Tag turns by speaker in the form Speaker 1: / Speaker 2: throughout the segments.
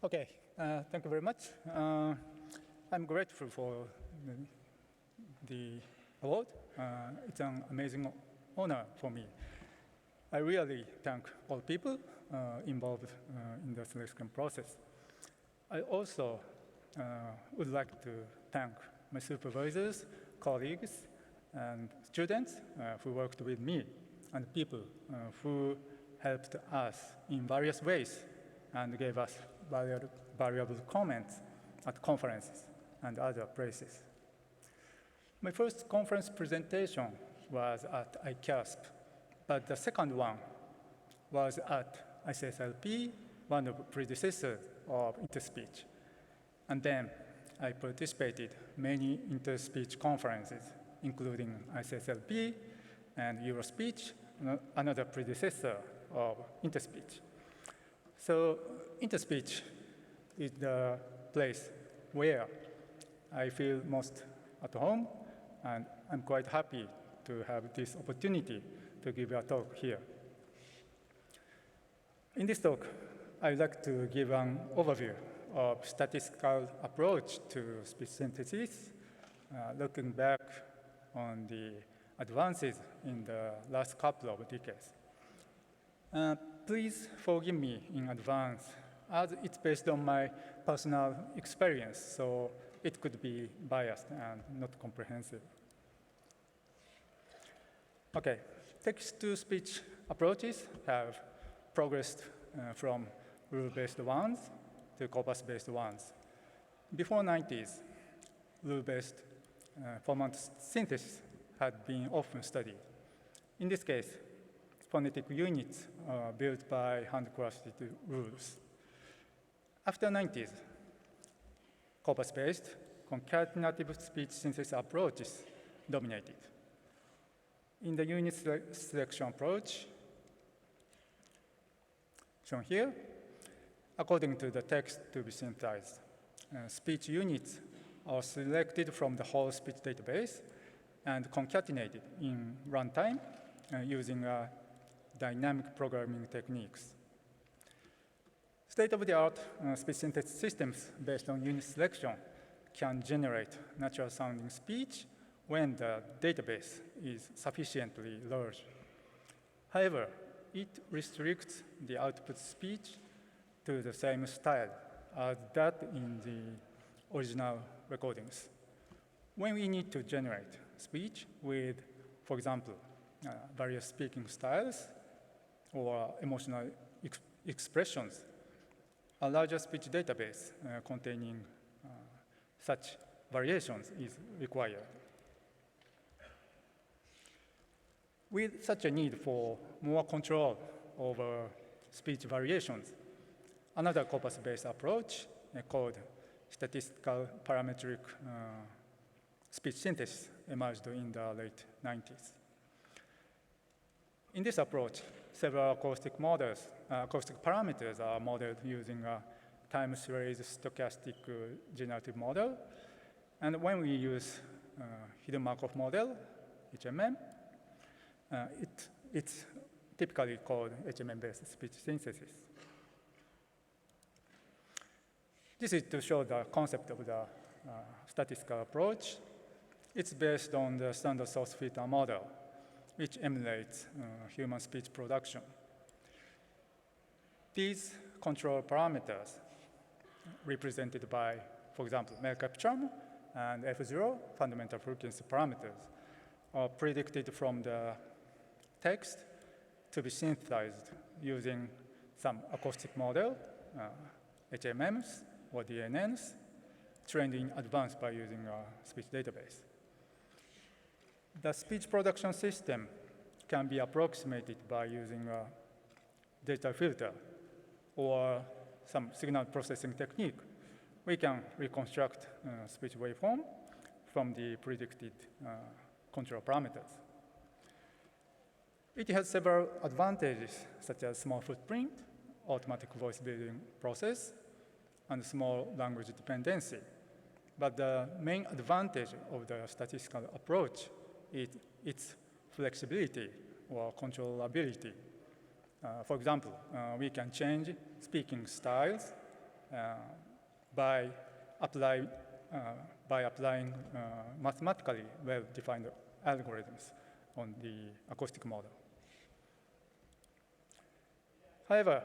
Speaker 1: Okay, thank you very much. I'm grateful for the award. It's an amazing honor for me. I really thank all people involved in the selection process. I also would like to thank my supervisors, colleagues, and students who worked with me, and people who helped us in various ways and gave us valuable comments at conferences and other places. My first conference presentation was at ICASP, but the second one was at ICSLP, one of the predecessors of Interspeech. And then I participated in many Interspeech conferences, including ICSLP and Eurospeech, another predecessor of Interspeech. So Interspeech is the place where I feel most at home, and I'm quite happy to have this opportunity to give a talk here. In this talk, I'd like to give an overview of statistical approach to speech synthesis, looking back on the advances in the last couple of decades. Please forgive me in advance, as it's based on my personal experience, so it could be biased and not comprehensive. Okay, text-to-speech approaches have progressed from rule-based ones to corpus-based ones. Before the 90s, rule-based format synthesis had been often studied. In this case, phonetic units are built by handcrafted rules. After the 90s, corpus-based concatenative speech synthesis approaches dominated. In the unit selection approach, shown here, according to the text to be synthesized, speech units are selected from the whole speech database and concatenated in runtime using dynamic programming techniques. State-of-the-art speech synthesis systems based on unit selection can generate natural-sounding speech when the database is sufficiently large. However, it restricts the output speech to the same style as that in the original recordings. When we need to generate speech with, for example, various speaking styles or emotional expressions, a larger speech database containing such variations is required. With such a need for more control over speech variations, another corpus-based approach called statistical parametric speech synthesis emerged in the late 90s. In this approach, several acoustic models, acoustic parameters are modeled using a time series stochastic generative model. And when we use hidden Markov model, HMM, it's typically called HMM-based speech synthesis. This is to show the concept of the statistical approach. It's based on the standard source filter model, which emulates human speech production. These control parameters, represented by, for example, makeup charm and F0, fundamental frequency parameters, are predicted from the text to be synthesized using some acoustic model, HMMs or DNNs, trained in advance by using a speech database. The speech production system can be approximated by using a digital filter or some signal processing technique. We can reconstruct speech waveform from the predicted control parameters. It has several advantages, such as small footprint, automatic voice building process, and small language dependency. But the main advantage of the statistical approach is its flexibility or controllability. For example, we can change speaking styles by, apply, by applying mathematically well-defined algorithms on the acoustic model. However,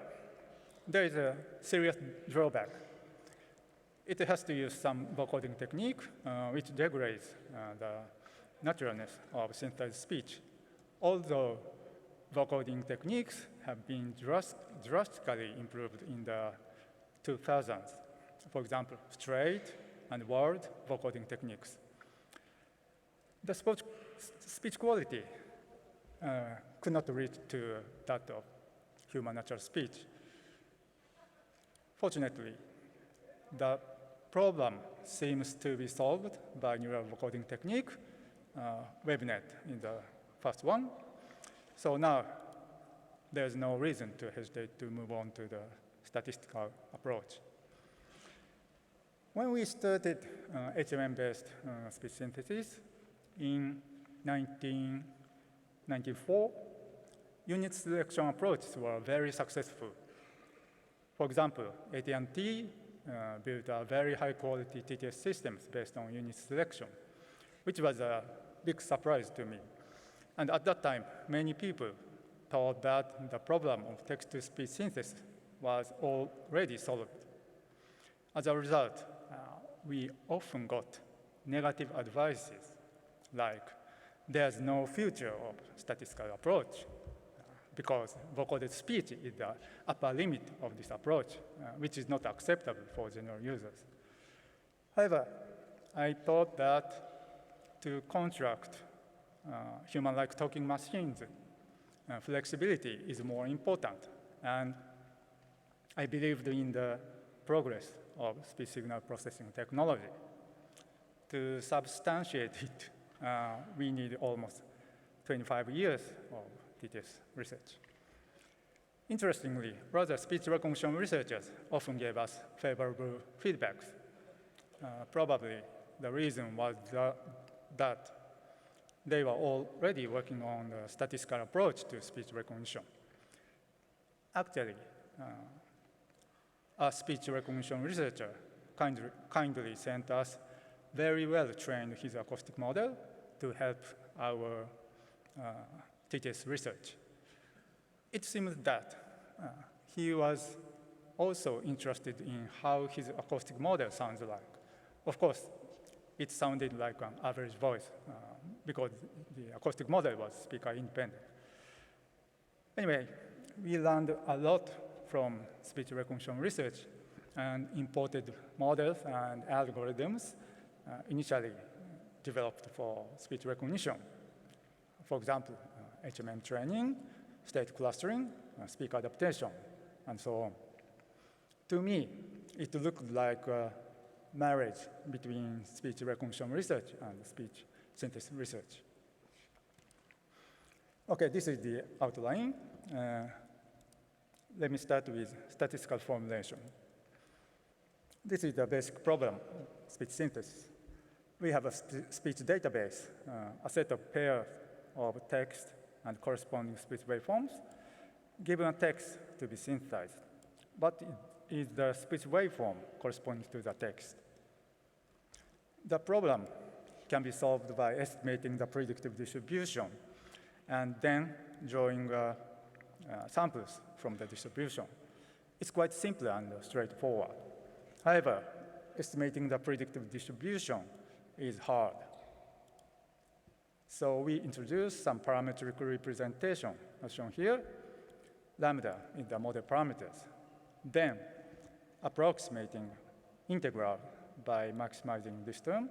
Speaker 1: there is a serious drawback. It has to use some vocoding technique which degrades the naturalness of synthesized speech, although vocoding techniques have been drastically improved in the 2000s. For example, straight and word vocoding techniques. The speech quality could not reach to that of human natural speech. Fortunately, the problem seems to be solved by neural vocoding technique, WaveNet in the first one. So now there's no reason to hesitate to move on to the statistical approach. When we started HMM-based speech synthesis in 1994, unit selection approaches were very successful. For example, AT&T built a very high-quality TTS systems based on unit selection, which was a big surprise to me. And at that time, many people thought that the problem of text-to-speech synthesis was already solved. As a result, we often got negative advices, like there's no future of statistical approach, because vocoded speech is the upper limit of this approach, which is not acceptable for general users. However, I thought that to construct human-like talking machines, flexibility is more important, and I believed in the progress of speech signal processing technology. To substantiate it, we need almost 25 years of TTS research. Interestingly, rather speech recognition researchers often gave us favorable feedbacks. Probably the reason was that they were already working on a statistical approach to speech recognition. Actually, a speech recognition researcher kindly sent us very well-trained his acoustic model to help our TTS research. It seems that he was also interested in how his acoustic model sounds like. Of course, it sounded like an average voice because the acoustic model was speaker independent. Anyway, we learned a lot from speech recognition research and imported models and algorithms initially developed for speech recognition. For example, HMM training, state clustering, speaker adaptation, and so on. To me, it looked like a marriage between speech recognition research and speech synthesis research. Okay, this is the outline. Let me start with statistical formulation. This is the basic problem of speech synthesis. We have a speech database, a set of pairs of text and corresponding speech waveforms, given a text to be synthesized. What is the speech waveform corresponding to the text? The problem can be solved by estimating the predictive distribution and then drawing samples from the distribution. It's quite simple and straightforward. However, estimating the predictive distribution is hard. So we introduced some parametric representation, as shown here. Lambda is the model parameters. Then, approximating integral by maximizing this term,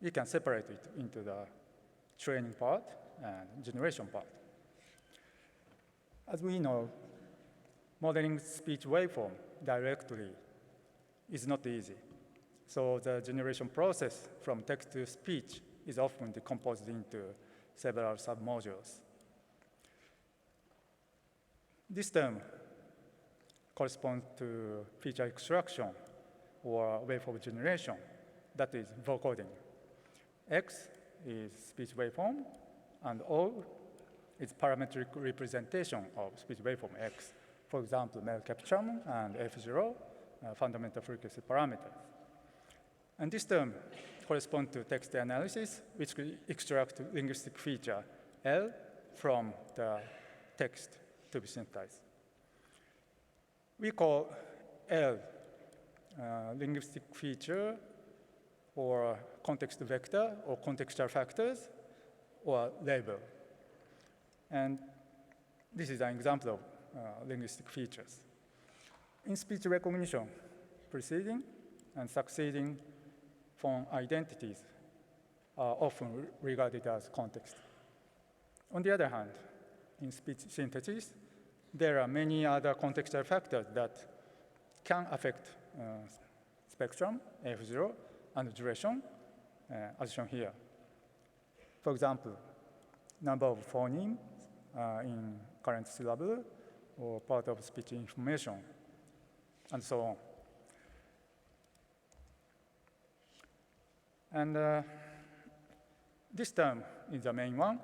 Speaker 1: you can separate it into the training part and generation part. As we know, modeling speech waveform directly is not easy. So the generation process from text to speech is often decomposed into several submodules. This term corresponds to feature extraction or waveform generation, that is vocoding. X is speech waveform, and O is parametric representation of speech waveform X. For example, male capture and F0 fundamental frequency parameters. And this term corresponds to text analysis, which extract linguistic feature L from the text to be synthesized. We call L linguistic feature or context vector or contextual factors or label. And this is an example of linguistic features. In speech recognition, preceding and succeeding phone identities are often regarded as context. On the other hand, in speech synthesis, there are many other contextual factors that can affect spectrum, F0, and duration, as shown here. For example, number of phonemes in current syllable or part of speech information, and so on. And this term is the main one,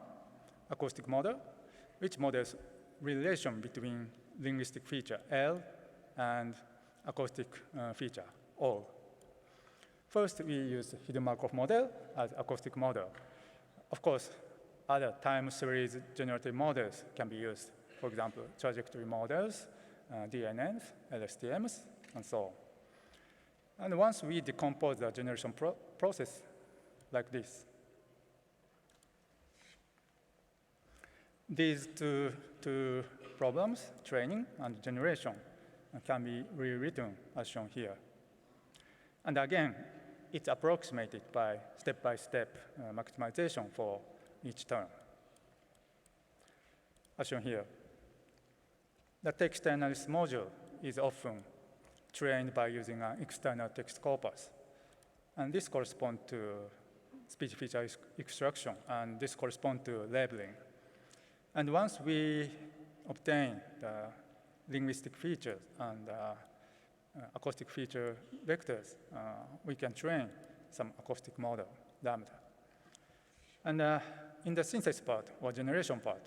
Speaker 1: acoustic model, which models relation between linguistic feature L and acoustic feature O. First, we use hidden Markov model as acoustic model. Of course, other time series generative models can be used. For example, trajectory models, DNNs, LSTMs, and so on. And once we decompose the generation process like this, these two problems, training and generation, can be rewritten as shown here. And again, it's approximated by step-by-step maximization for each term, as shown here. The text analysis module is often trained by using an external text corpus. And this corresponds to speech feature extraction, and this corresponds to labeling. And once we obtain the linguistic features and acoustic feature vectors, we can train some acoustic model, lambda. And in the synthesis part, or generation part,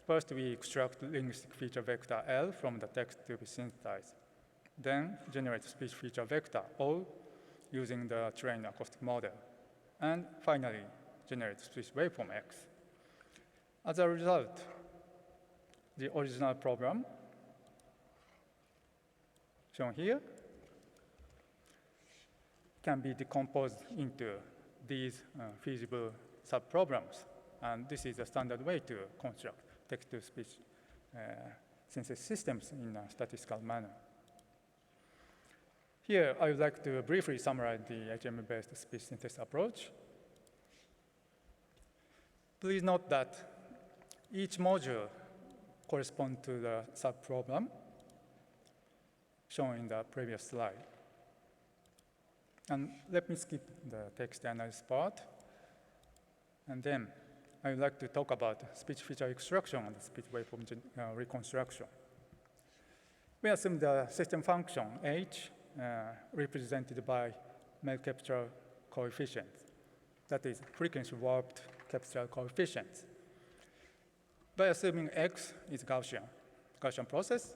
Speaker 1: first we extract linguistic feature vector L from the text to be synthesized. Then generate speech feature vector O using the trained acoustic model. And finally, generate speech waveform X. As a result, the original program shown here can be decomposed into these feasible subproblems. And this is a standard way to construct text-to-speech synthesis systems in a statistical manner. Here, I would like to briefly summarize the HMM-based speech synthesis approach. Please note that each module corresponds to the subproblem shown in the previous slide. And let me skip the text analysis part. And then I would like to talk about speech feature extraction and speech waveform reconstruction. We assume the system function H represented by mel capture coefficients. That is, frequency warped capture coefficients. By assuming X is Gaussian process,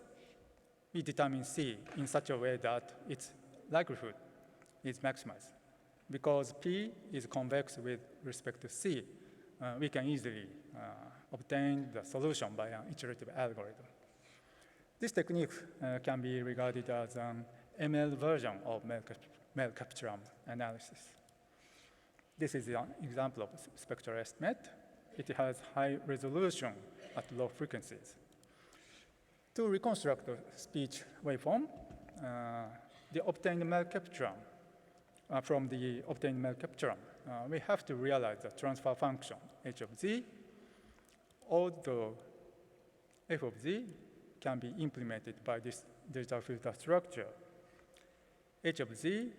Speaker 1: we determine C in such a way that its likelihood is maximized. Because P is convex with respect to C, we can easily obtain the solution by an iterative algorithm. This technique can be regarded as an ML version of mel capture analysis. This is an example of spectral estimate. It has high resolution at low frequencies. To reconstruct the speech waveform, the obtained mel capture from the obtained mel capture, we have to realize the transfer function h of z, although f of z can be implemented by this digital filter structure. H of z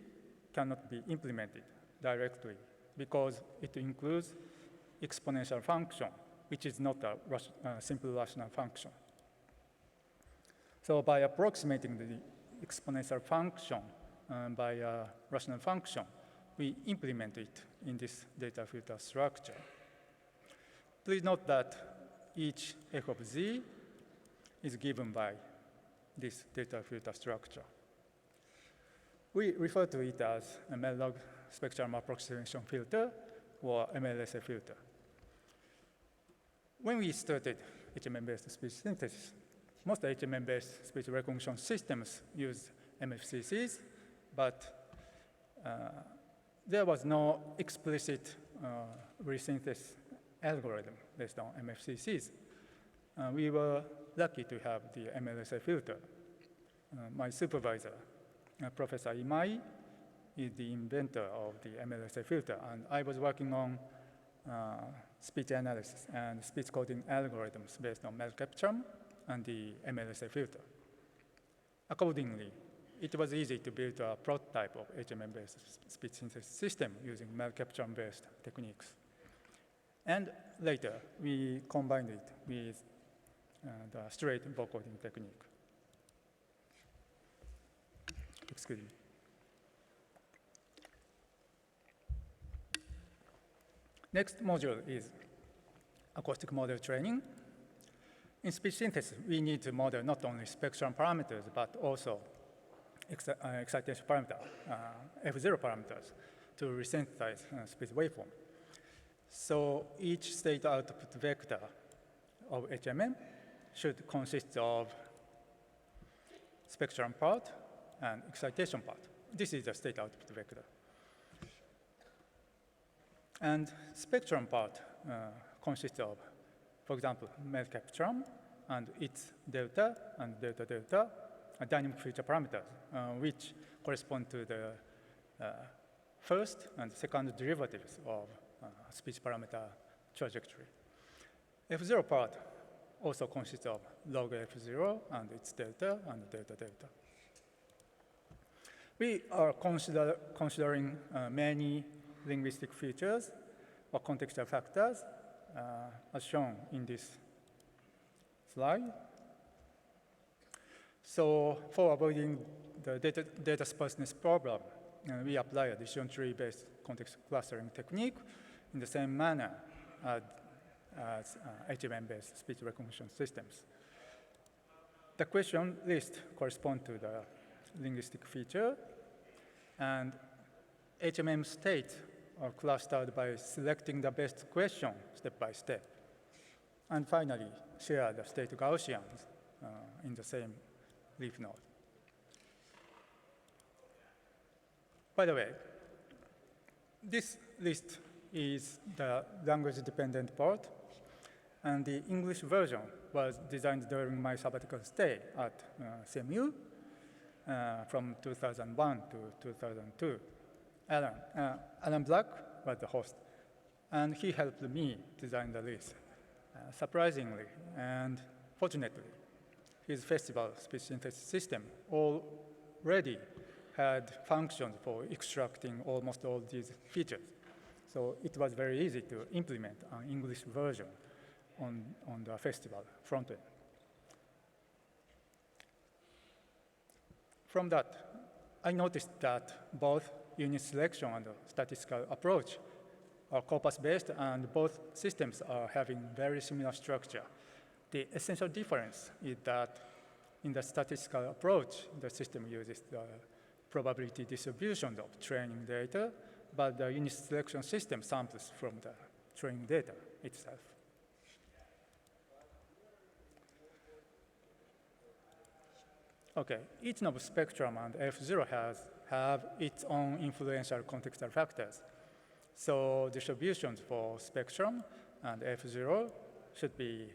Speaker 1: cannot be implemented directly because it includes exponential function, which is not a simple rational function. So by approximating the exponential function by a rational function, we implement it in this data filter structure. Please note that each f of z is given by this data filter structure. We refer to it as a ML-log spectrum approximation filter or MLSA filter. When we started HMM-based speech synthesis, most HMM-based speech recognition systems use MFCCs, but there was no explicit resynthesis algorithm based on MFCCs. We were lucky to have the MLSA filter. My supervisor, Professor Imai, is the inventor of the MLSA filter, and I was working on speech analysis and speech coding algorithms based on malcapture and the MLSA filter. Accordingly, it was easy to build a prototype of HMM-based speech synthesis system using malcapture-based techniques. And later, we combined it with the straight vocoding technique. Excuse me. Next module is acoustic model training. In speech synthesis, we need to model not only spectrum parameters, but also excitation parameter, F0 parameters, to resynthesize speech waveform. So each state output vector of HMM should consist of spectrum part and excitation part. This is the state output vector. And spectrum part consists of, for example, malcapture and its delta and delta delta, dynamic feature parameters, which correspond to the first and second derivatives of speech parameter trajectory. F0 part also consists of log F0 and its delta and delta delta. We are considering many linguistic features or contextual factors, as shown in this slide. So for avoiding the data sparseness problem, we apply a decision tree-based context clustering technique in the same manner as HMM-based speech recognition systems. The question list corresponds to the linguistic feature, and HMM states are clustered by selecting the best question step by step. And finally, share the state Gaussians in the same leaf node. By the way, this list is the language-dependent part, and the English version was designed during my sabbatical stay at CMU from 2001 to 2002. Alan Black was the host, and he helped me design the list. Surprisingly and fortunately, his festival speech synthesis system already had functions for extracting almost all these features. So it was very easy to implement an English version on the festival front end. From that, I noticed that both unit selection and the statistical approach are corpus-based, and both systems are having very similar structure. The essential difference is that in the statistical approach, the system uses the probability distribution of training data, but the unit selection system samples from the training data itself. Okay, each knob spectrum and F0 have its own influential contextual factors. So distributions for spectrum and F0 should be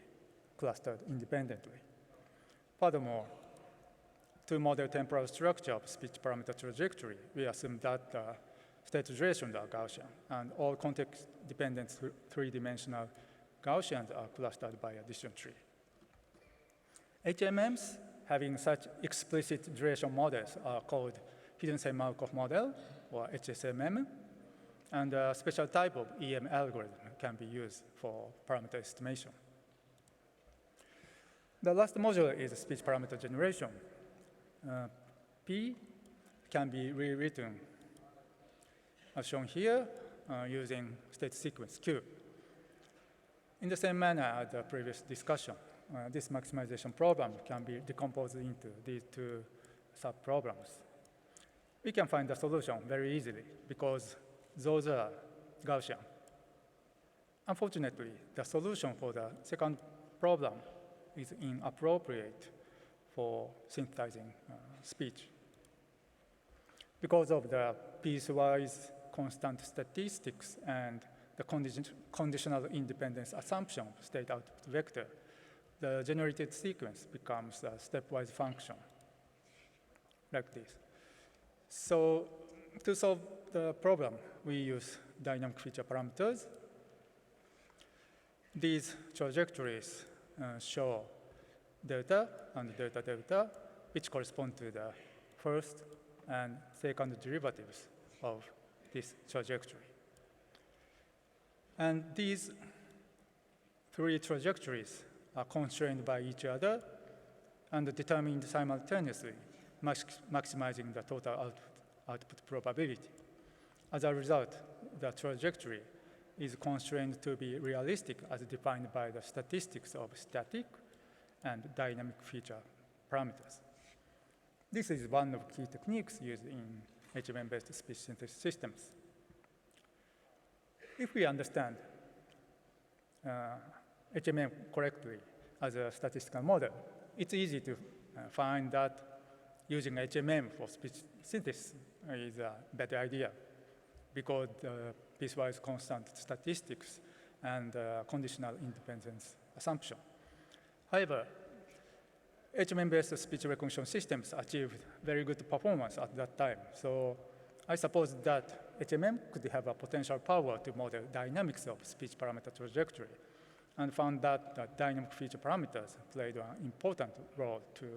Speaker 1: clustered independently. Furthermore, to model temporal structure of speech parameter trajectory, we assume that the state durations are Gaussian, and all context-dependent three-dimensional Gaussians are clustered by a decision tree. HMMs having such explicit duration models are called hidden set Markov model, or HSMM, and a special type of EM algorithm can be used for parameter estimation. The last module is speech parameter generation. P can be rewritten, as shown here, using state sequence Q. In the same manner as the previous discussion, this maximization problem can be decomposed into these two subproblems. we can find the solution very easily because those are Gaussian. Unfortunately, the solution for the second problem is inappropriate for synthesizing speech. Because of the piecewise constant statistics and the conditional independence assumption of state output vector, the generated sequence becomes a stepwise function like this. So to solve the problem, we use dynamic feature parameters. These trajectories show delta and delta delta, which correspond to the first and second derivatives of this trajectory. And these three trajectories are constrained by each other and determined simultaneously, maximizing the total output probability. As a result, the trajectory is constrained to be realistic as defined by the statistics of static and dynamic feature parameters. This is one of the key techniques used in HMM-based speech synthesis systems. If we understand HMM correctly as a statistical model, it's easy to find that using HMM for speech synthesis is a better idea because the piecewise constant statistics and conditional independence assumption. However, HMM-based speech recognition systems achieved very good performance at that time. So I suppose that HMM could have a potential power to model dynamics of speech parameter trajectory and found that the dynamic feature parameters played an important role to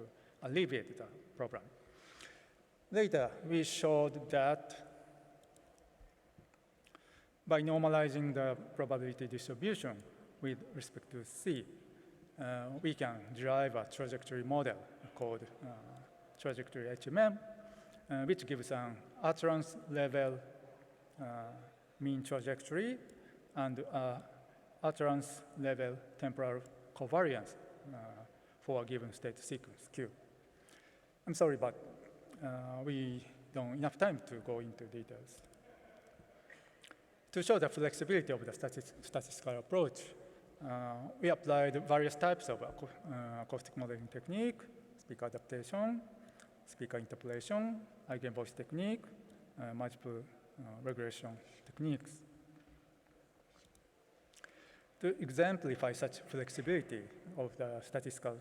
Speaker 1: alleviate the problem. Later, we showed that by normalizing the probability distribution with respect to C, we can derive a trajectory model called trajectory HMM, which gives an utterance level mean trajectory and utterance level temporal covariance for a given state sequence Q. I'm sorry, but we don't have enough time to go into details. To show the flexibility of the statistical approach, we applied various types of acoustic modeling technique, speaker adaptation, speaker interpolation, eigenvoice technique, multiple regression techniques. To exemplify such flexibility of the statistical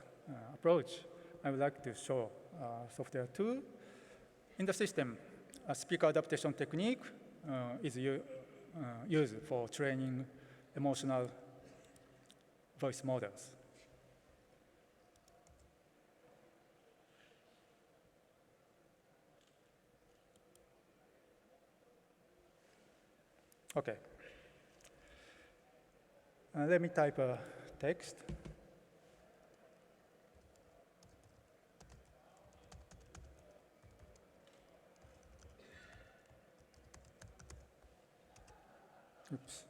Speaker 1: approach, I would like to show a software tool. In the system, a speaker adaptation technique is used for training emotional voice models. Okay. Let me type a text. Oops.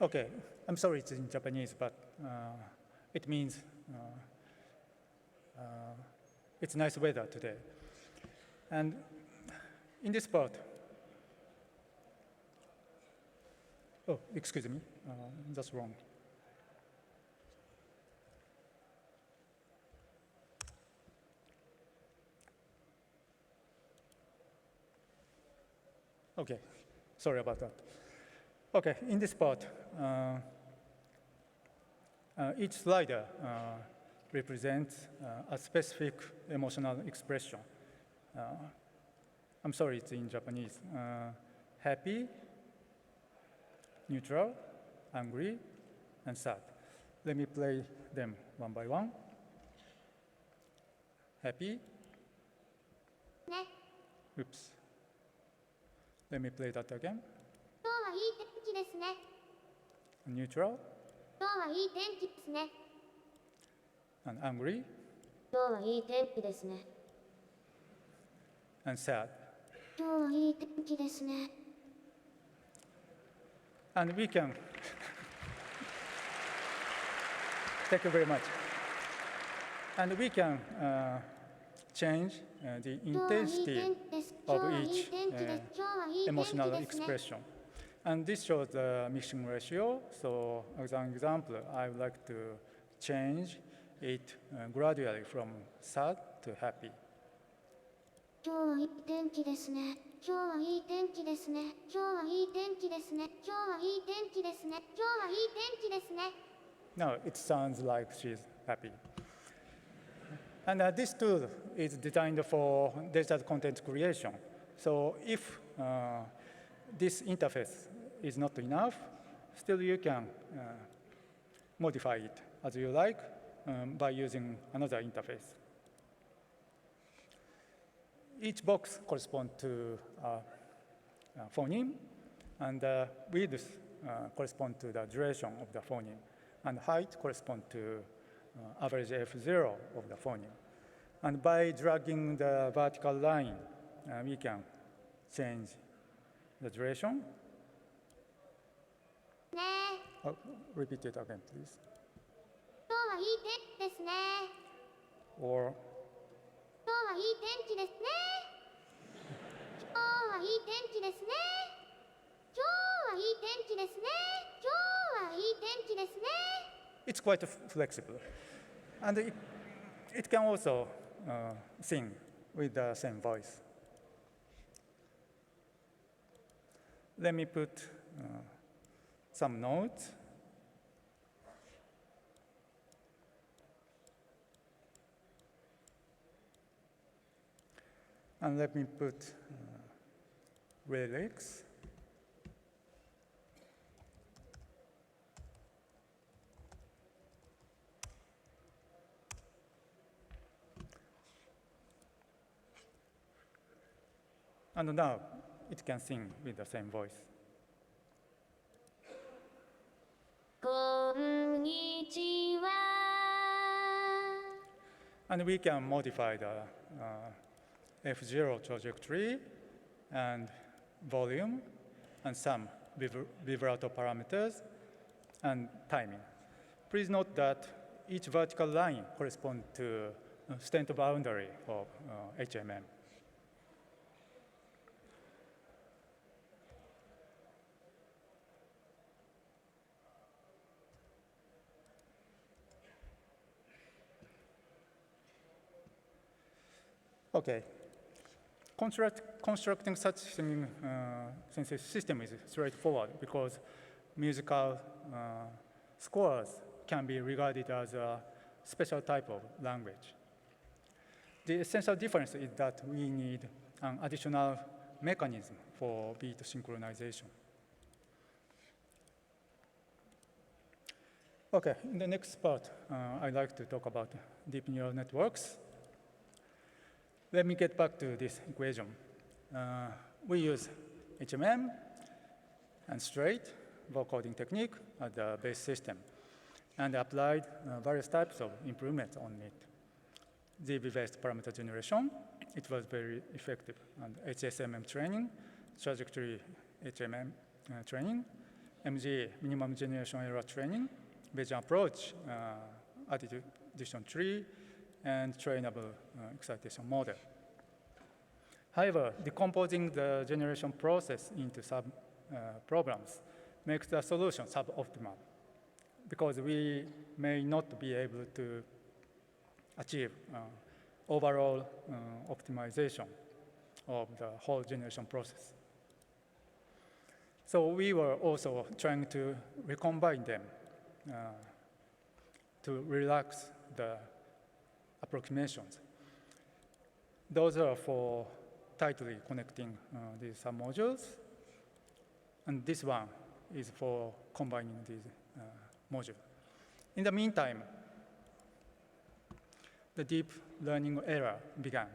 Speaker 1: Okay, I'm sorry it's in Japanese, but it means it's nice weather today. And in this part, oh, excuse me, that's wrong. Okay, sorry about that. Okay, in this part, each slider represents a specific emotional expression. I'm sorry, it's in Japanese. Happy, neutral, angry, and sad. Let me play them one by one. Happy. Oops. Let me play that again. Neutral. And angry. And sad. And we can, thank you very much. And we can change the intensity of each emotional expression. And this shows the mixing ratio. So as an example, I would like to change it gradually from sad to happy. Now it sounds like she's happy. And this tool is designed for digital content creation. So if this interface is not enough, still you can modify it as you like by using another interface. Each box corresponds to a phoneme, and width corresponds to the duration of the phoneme, and height corresponds to average F0 of the phoneme. And by dragging the vertical line, we can change the duration. Oh, repeat it again, please. Or it's quite flexible. And it can also sing with the same voice. Let me put some notes. And let me put lyrics. And now it can sing with the same voice. And we can modify the F0 trajectory and volume and some vibrato parameters and timing. Please note that each vertical line corresponds to a state boundary of HMM. Okay. Constructing such synthesis system is straightforward because musical scores can be regarded as a special type of language. The essential difference is that we need an additional mechanism for beat synchronization. Okay, in the next part, I'd like to talk about deep neural networks. Let me get back to this equation. We use HMM and straight vocoding technique as the base system and applied various types of improvements on it. ZB-based parameter generation, it was very effective, and HSMM training, trajectory HMM training, MGA, minimum generation error training, Bayesian approach, addition tree, and trainable excitation model. However, decomposing the generation process into subproblems makes the solution suboptimal because we may not be able to achieve overall optimization of the whole generation process. So we were also trying to recombine them to relax the approximations. Those are for tightly connecting these submodules, and this one is for combining these modules. In the meantime, the deep learning era began.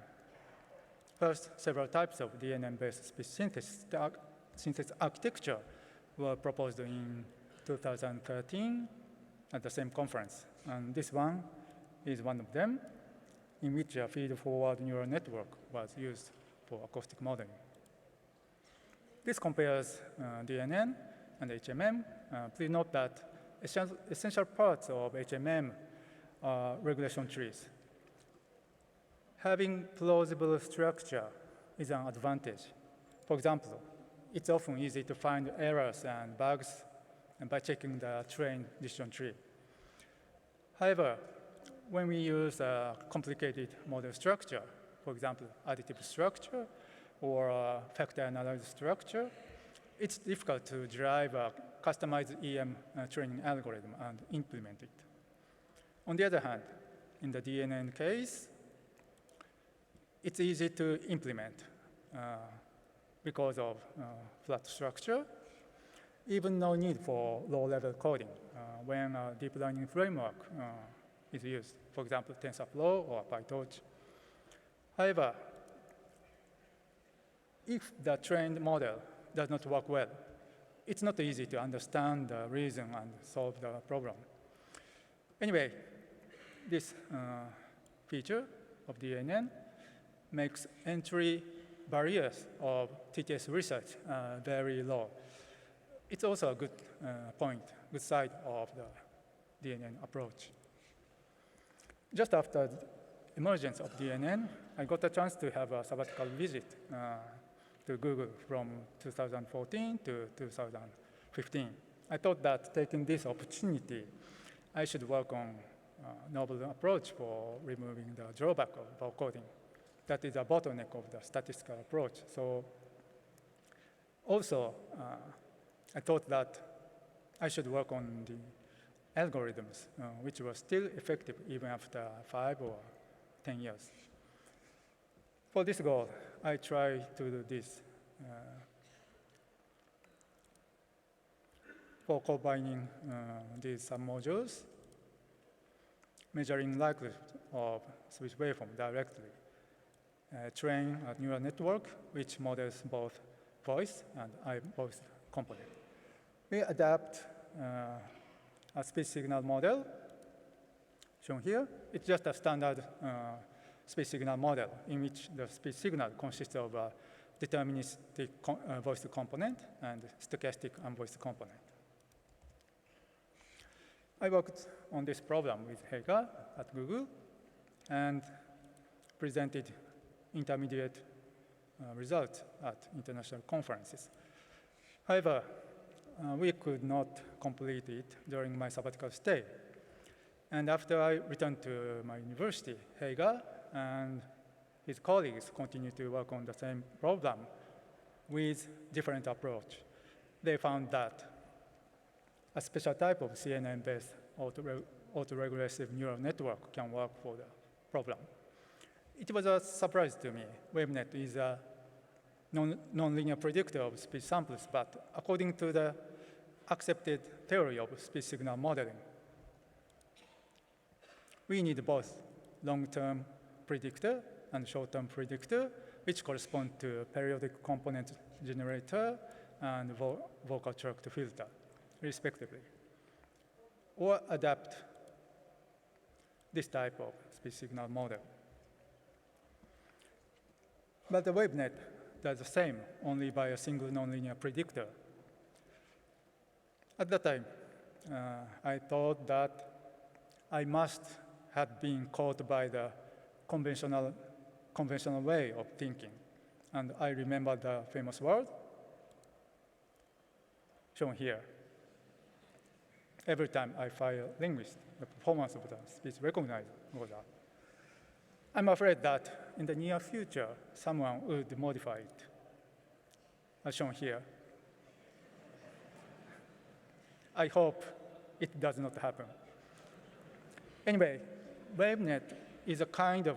Speaker 1: First, several types of DNN-based speech synthesis architecture were proposed in 2013 at the same conference, and this one is one of them, in which a feed-forward neural network was used for acoustic modeling. This compares DNN and HMM. Please note that essential parts of HMM are regression trees. Having plausible structure is an advantage. For example, it's often easy to find errors and bugs by checking the trained decision tree. However, when we use a complicated model structure, for example, additive structure or a factor analysis structure, it's difficult to derive a customized EM training algorithm and implement it. On the other hand, in the DNN case, it's easy to implement because of flat structure, even no need for low-level coding when a deep learning framework is used, for example, TensorFlow or PyTorch. However, if the trained model does not work well, it's not easy to understand the reason and solve the problem. Anyway, this feature of DNN makes entry barriers of TTS research very low. It's also a good good side of the DNN approach. Just after the emergence of DNN, I got a chance to have a sabbatical visit to Google from 2014 to 2015. I thought that taking this opportunity, I should work on a novel approach for removing the drawback of bulk coding. That is a bottleneck of the statistical approach. So also, I thought that I should work on the algorithms, which were still effective even after 5 or 10 years. For this goal, I try to do this. For combining these submodules, measuring likelihood of switch waveform directly, train a neural network which models both voice and voice component. We adapt a speech signal model shown here. It's just a standard speech signal model in which the speech signal consists of a deterministic voice component and stochastic unvoiced component. I worked on this problem with Heiga at Google and presented intermediate results at international conferences. However, we could not complete it during my sabbatical stay. And after I returned to my university, Heiga and his colleagues continued to work on the same problem with different approach. They found that a special type of CNN-based autoregressive neural network can work for the problem. It was a surprise to me. WaveNet is a nonlinear predictor of speech samples, but according to the accepted theory of speech signal modeling, we need both long-term predictor and short-term predictor, which correspond to periodic component generator and vocal tract filter, respectively, or adapt this type of speech signal model. But the WaveNet does the same, only by a single nonlinear predictor. At that time, I thought that I must have been caught by the conventional way of thinking. And I remember the famous word shown here. Every time I fire linguist, the performance of the speech recognizer goes up. I'm afraid that in the near future, someone would modify it, as shown here. I hope it does not happen. Anyway, WaveNet is a kind of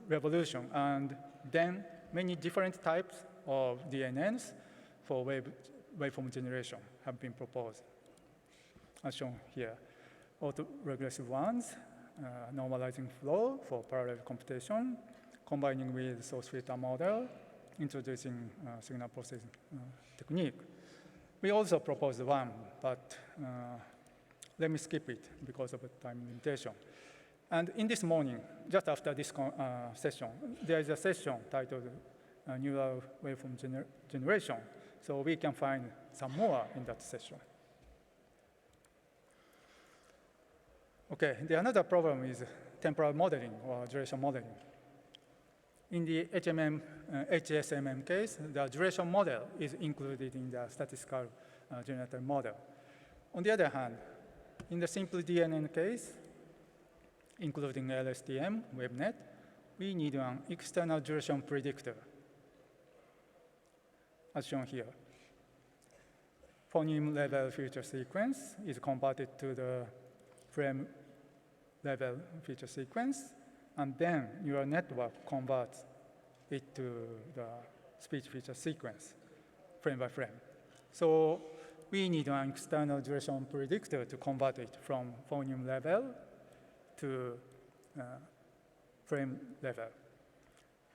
Speaker 1: revolution, and then many different types of DNNs for waveform generation have been proposed, as shown here. Autoregressive ones, normalizing flow for parallel computation, combining with source filter model, introducing signal processing technique. We also proposed one, but let me skip it because of the time limitation. And in this morning, just after this session, there is a session titled Neural Waveform Generation So we can find some more in that session. Okay, the another problem is temporal modeling or duration modeling. In the HSMM case, the duration model is included in the statistical generative model. On the other hand, in the simple DNN case, including LSTM, WebNet, we need an external duration predictor, as shown here. Phoneme level feature sequence is converted to the frame level feature sequence, and then your network converts it to the speech feature sequence, frame by frame. So we need an external duration predictor to convert it from phoneme level to frame level.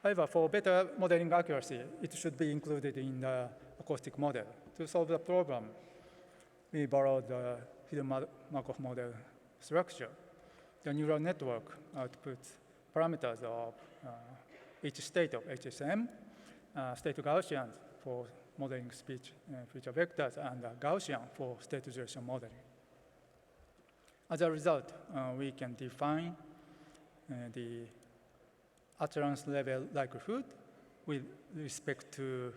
Speaker 1: However, for better modeling accuracy, it should be included in the acoustic model. To solve the problem, we borrowed the hidden Markov model structure. The neural network outputs parameters of each state of HSM, state Gaussian for modeling speech feature vectors, and Gaussian for state duration modeling. As a result, we can define the utterance level likelihood with respect to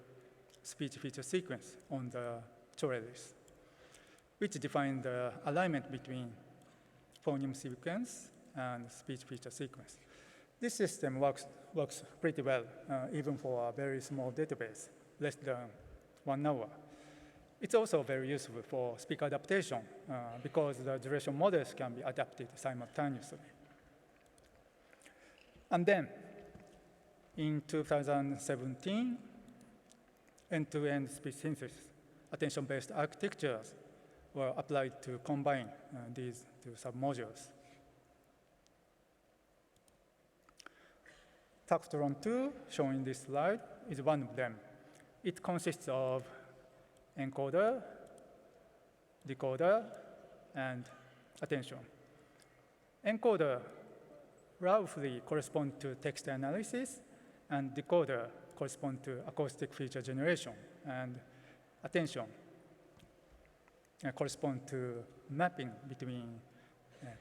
Speaker 1: speech feature sequence on the trellis, which define the alignment between phoneme sequence and speech feature sequence. This system works pretty well, even for a very small database, less than 1 hour. It's also very useful for speak adaptation because the duration models can be adapted simultaneously. And then, in 2017, end-to-end speech synthesis, attention-based architectures were applied to combine these two submodules. Tactron 2, shown in this slide, is one of them. It consists of encoder, decoder, and attention. Encoder roughly corresponds to text analysis, and decoder corresponds to acoustic feature generation, and attention corresponds to mapping between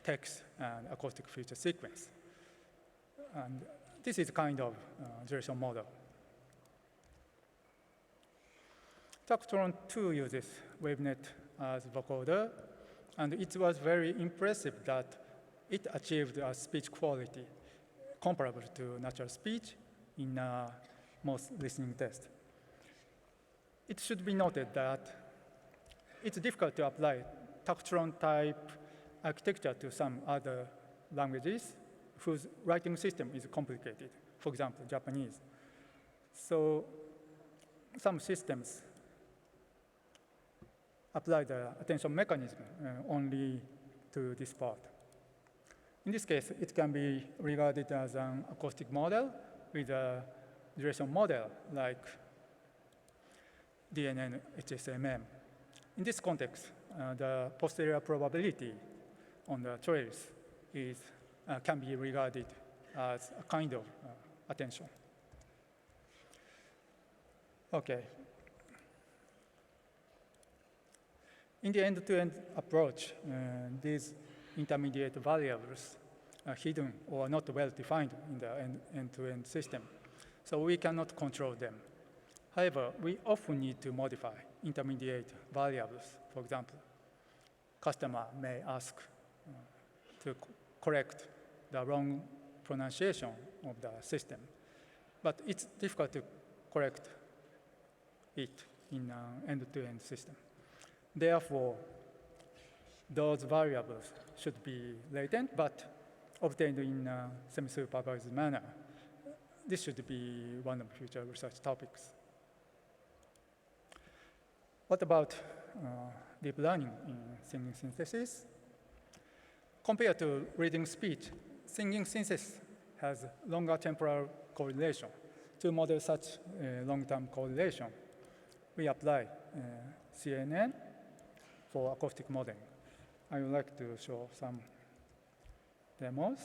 Speaker 1: text and acoustic feature sequence. And this is kind of duration model. Tactron 2 uses WaveNet as vocoder, and it was very impressive that it achieved a speech quality comparable to natural speech in most listening tests. It should be noted that it's difficult to apply Tactron-type architecture to some other languages whose writing system is complicated, for example, Japanese. So some systems apply the attention mechanism only to this part. In this case, it can be regarded as an acoustic model with a duration model like DNN-HSMM. In this context, the posterior probability on the trails can be regarded as a kind of attention. Okay. In the end-to-end approach, these intermediate variables are hidden or not well defined in the end-to-end system, so we cannot control them. However, we often need to modify intermediate variables. For example, customer may ask to correct the wrong pronunciation of the system, but it's difficult to correct it in an end-to-end system. Therefore, those variables should be latent, but obtained in a semi-supervised manner. This should be one of future research topics. What about deep learning in singing synthesis? Compared to reading speech, singing synthesis has longer temporal correlation. To model such long-term correlation, we apply CNN for acoustic modeling. I would like to show some demos.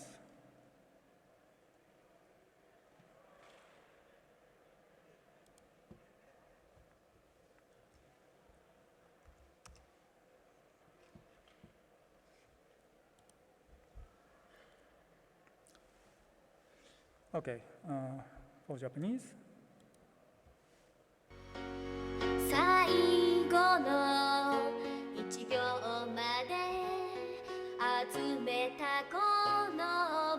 Speaker 1: Okay, for Japanese.
Speaker 2: 最後の1秒まで集めたこの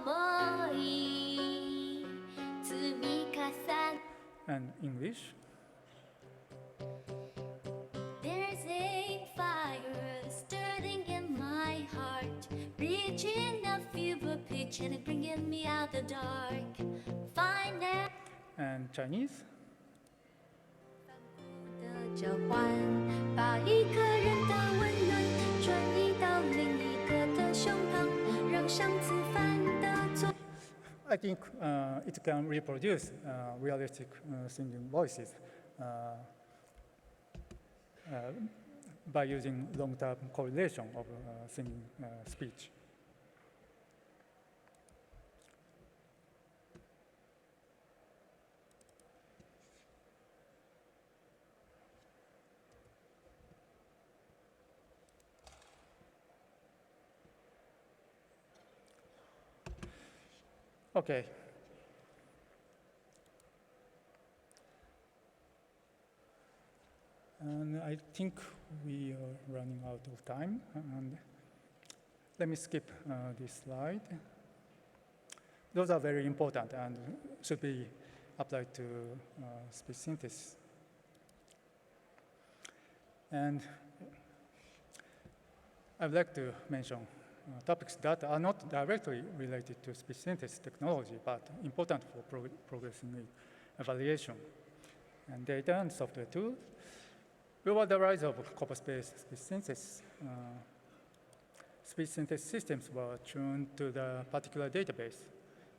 Speaker 2: 想い積み重ね
Speaker 1: And English.
Speaker 2: There's a fire starting in my heart reaching a fever pitch and bringing me out the dark Find out
Speaker 1: And Chinese.
Speaker 2: 的交换，把一个人的温暖转移到另一个的胸膛，让上次犯的错。
Speaker 1: I think it can reproduce realistic singing voices by using long-term correlation of singing speech. Okay. And I think we are running out of time. And let me skip this slide. Those are very important and should be applied to speech synthesis. And I'd like to mention topics that are not directly related to speech synthesis technology, but important for progressing in evaluation. And data and software tools. With the rise of corpus-based speech synthesis systems were tuned to the particular database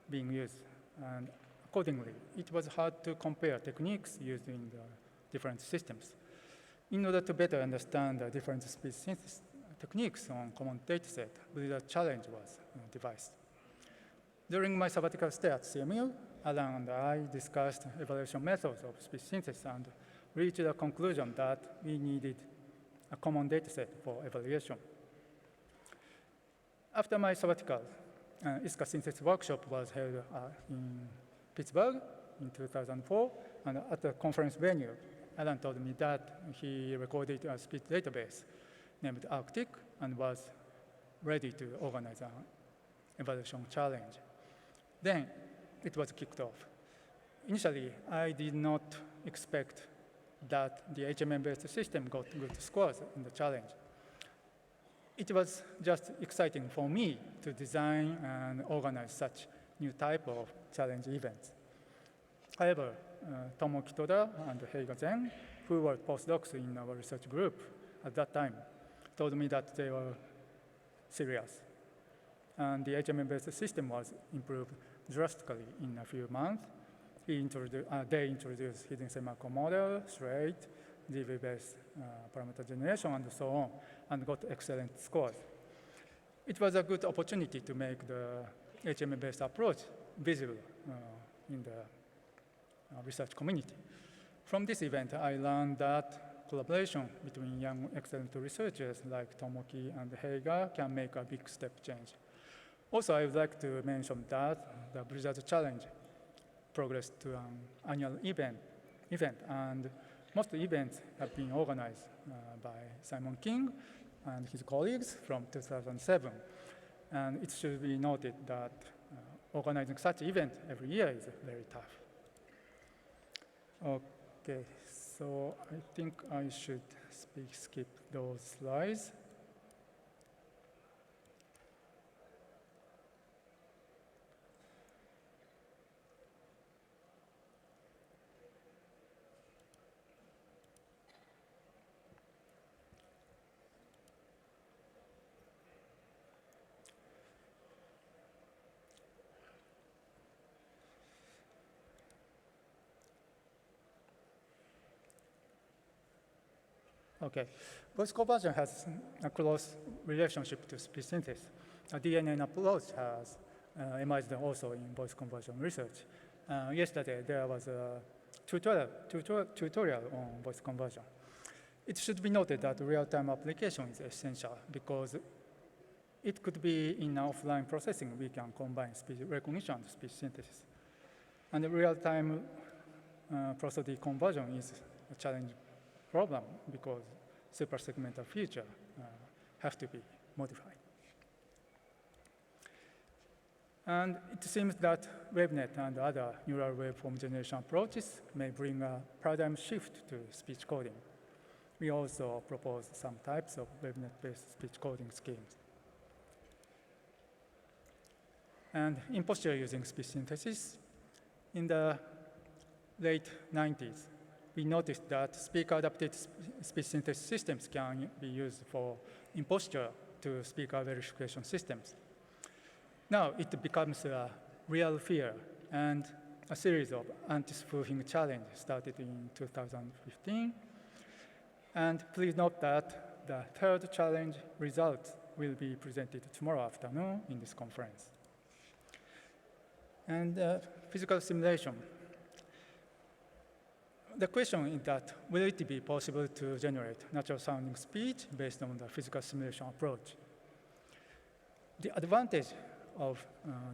Speaker 1: being used. And accordingly, it was hard to compare techniques used in the different systems. In order to better understand the different speech synthesis techniques on common dataset, the challenge was devised. During my sabbatical stay at CMU, Alan and I discussed evaluation methods of speech synthesis and reached a conclusion that we needed a common dataset for evaluation. After my sabbatical, ISCA synthesis workshop was held in Pittsburgh in 2004, and at the conference venue, Alan told me that he recorded a speech database named Acoustic and was ready to organize an evaluation challenge. Then it was kicked off. Initially, I did not expect that the HMM-based system got good scores in the challenge. It was just exciting for me to design and organize such new type of challenge events. However, Tomo Kitoda and Heiga Zen, who were postdocs in our research group at that time, told me that they were serious. And the HMM-based system was improved drastically in a few months. They introduced hidden Markov Model, straight, DV-based parameter generation, and so on, and got excellent scores. It was a good opportunity to make the HMM-based approach visible in the research community. From this event, I learned that collaboration between young excellent researchers like Tomoki and Heiga can make a big step change. Also, I would like to mention that the Blizzard Challenge progressed to an annual event, and most events have been organized by Simon King and his colleagues from 2007. And it should be noted that organizing such event every year is very tough. Okay, so I think I should skip those slides. Okay, voice conversion has a close relationship to speech synthesis. A DNN approach has emerged also in voice conversion research. Yesterday, there was a tutorial on voice conversion. It should be noted that real-time application is essential because it could be in offline processing, we can combine speech recognition and speech synthesis. And the real-time prosody conversion is a challenging problem because supersegmental feature have to be modified. And it seems that WaveNet and other neural waveform generation approaches may bring a paradigm shift to speech coding. We also propose some types of WaveNet-based speech coding schemes. And in posture using speech synthesis, in the late 90s, we noticed that speaker-adapted speech synthesis systems can be used for imposture to speaker verification systems. Now it becomes a real fear, and a series of anti-spoofing challenges started in 2015. And please note that the third challenge results will be presented tomorrow afternoon in this conference. And physical simulation. The question is that, will it be possible to generate natural sounding speech based on the physical simulation approach? The advantage of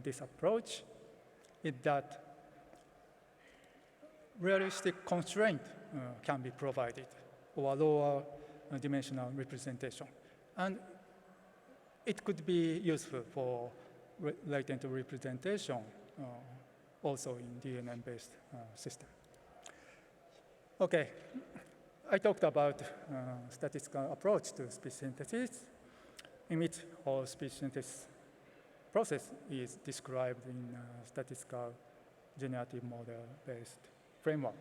Speaker 1: this approach is that realistic constraint can be provided, or a lower dimensional representation. And it could be useful for latent representation also in DNN-based system. Okay, I talked about statistical approach to speech synthesis, in which whole speech synthesis process is described in statistical generative model-based framework.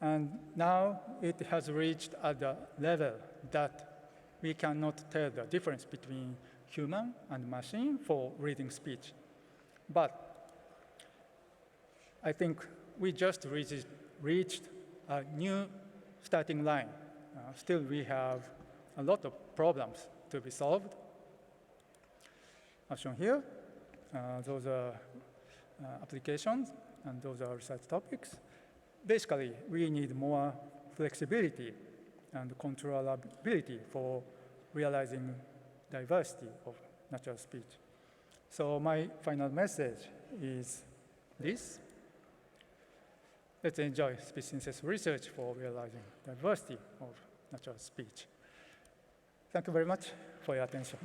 Speaker 1: And now it has reached at the level that we cannot tell the difference between human and machine for reading speech. But I think we just reached a new starting line. Still, we have a lot of problems to be solved. As shown here, those are applications, and those are research topics. Basically, we need more flexibility and controllability for realizing diversity of natural speech. So my final message is this. Let's enjoy speech synthesis research for realizing diversity of natural speech. Thank you very much for your attention.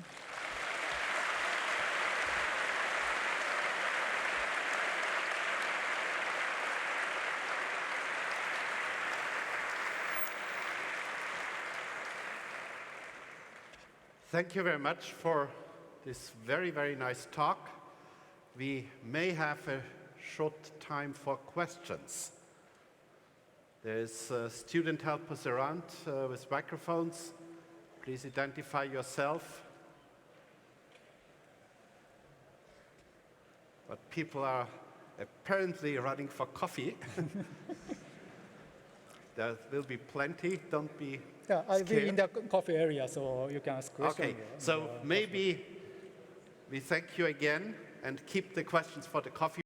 Speaker 3: Thank you very much for this very, very nice talk. We may have a short time for questions. There's student helpers around with microphones. Please identify yourself. But people are apparently running for coffee. There will be plenty. Don't be
Speaker 1: Yeah, I'll
Speaker 3: scared.
Speaker 1: be in the coffee area, so you can ask questions.
Speaker 3: Okay, so maybe we thank you again and keep the questions for the coffee